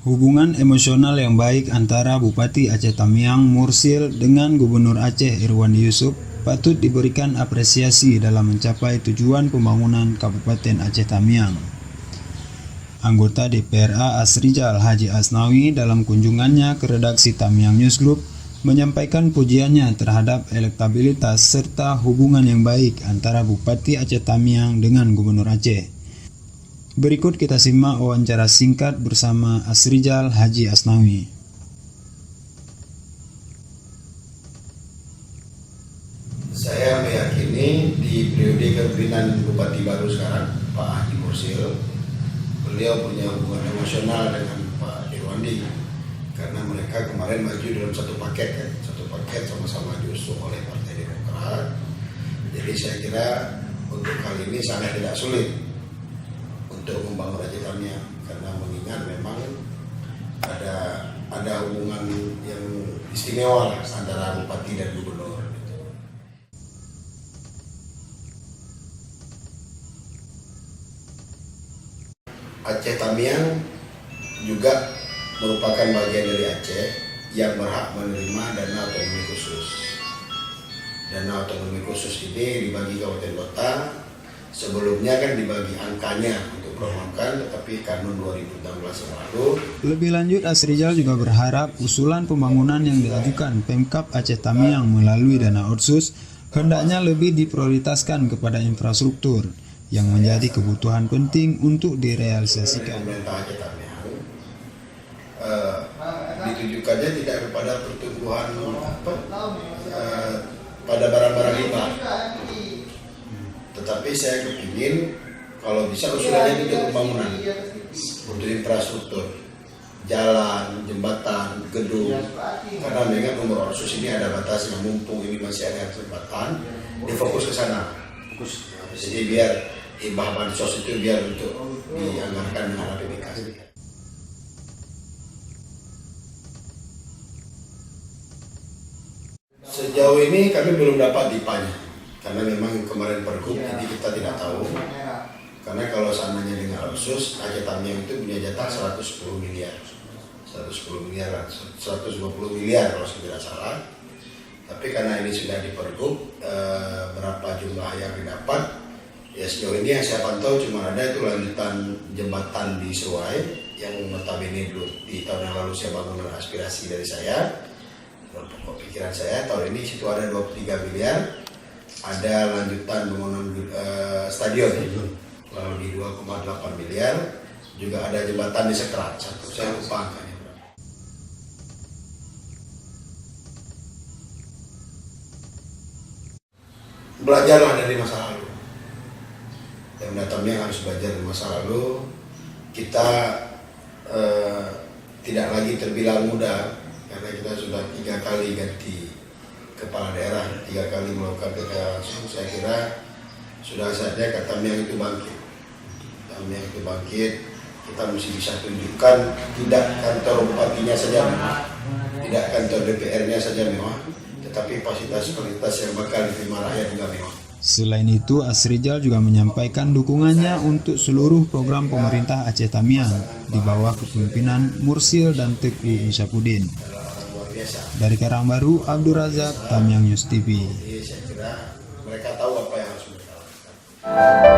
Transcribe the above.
Hubungan emosional yang baik antara Bupati Aceh Tamiang Mursil dengan Gubernur Aceh Irwandi Yusuf patut diberikan apresiasi dalam mencapai tujuan pembangunan Kabupaten Aceh Tamiang. Anggota DPRA Asrijal Haji Asnawi dalam kunjungannya ke redaksi Tamiang News Group menyampaikan pujiannya terhadap elektabilitas serta hubungan yang baik antara Bupati Aceh Tamiang dengan Gubernur Aceh. Berikut kita simak wawancara singkat bersama Asrijal Haji Asnawi. Saya meyakini di periode kepemimpinan Bupati baru sekarang, Pak Haji Mursil, beliau punya hubungan emosional dengan Pak Irwandi karena mereka kemarin maju dalam satu paket sama-sama diusung oleh Partai Demokrat. Jadi saya kira untuk kali ini sangat tidak sulit untuk membangun Aceh Tamiang karena mengingat memang ada hubungan yang istimewa lah antara Bupati dan Gubernur. Aceh Tamiang juga merupakan bagian dari Aceh yang berhak menerima dana otonomi khusus. Dana otonomi khusus ini dibagi kabupaten kota. Sebelumnya kan dibagi angkanya untuk program, tetapi Kanun 2016 yang lalu. Lebih lanjut, Asrijal juga berharap usulan pembangunan yang diajukan Pemkab Aceh Tamiang melalui dana otsus hendaknya lebih diprioritaskan kepada infrastruktur yang menjadi kebutuhan penting untuk direalisasikan. Pemerintah Aceh Tamiang ditujukannya tidak kepada pertumbuhan pada barang-barang limbah. Tetapi saya kepingin kalau bisa usulannya untuk pembangunan, untuk infrastruktur, jalan, jembatan, gedung. Karena mengingat nomor otsus ini ada batasnya, mumpung ini masih ada kesempatan, difokus ke sana. Jadi biar hibah bansos itu biar untuk dianggarkan dengan APBK. Sejauh ini kami belum dapat dipanya. Karena memang kemarin pergub, jadi kita tidak tahu. Karena kalau seandainya dengan otsus, Aceh Tamiang itu punya jatah 110 miliar. 120 miliar kalau saya tidak salah. Tapi karena ini sudah di pergub, berapa jumlah yang didapat, ya sejauh ini yang saya pantau cuma ada itu lanjutan jembatan di Seruai, yang notabene dulu di tahun yang lalu saya bangun aspirasi dari saya. Pokok pikiran saya, tahun ini situ ada 23 miliar. Ada lanjutan pembangunan stadion lalu di 2,8 miliar, juga ada jembatan di Sekrat satu, saya lupa angkanya. Belajarlah dari masa lalu. Yang datangnya harus belajar dari masa lalu. Kita tidak lagi terbilang muda karena kita sudah 3 kali ganti kepala daerah, 3 kali melakukan pilkada langsung. Saya kira sudah saatnya Tamiang itu bangkit. Tamiang itu bangkit, kita mesti bisa tunjukkan tidak kantor bupatinya saja mewah, tidak kantor DPR-nya saja mewah, tetapi fasilitas-fasilitas yang bakal diterima rakyat juga mewah. Selain itu, Asrijal juga menyampaikan dukungannya untuk seluruh program pemerintah Aceh Tamiang di bawah kepemimpinan Mursil dan Teguh Insyapuddin. Dari Karangbaru, Abdul Razak, Tamiang News TV. Jadi saya kira mereka tahu apa yang harus mereka lakukan.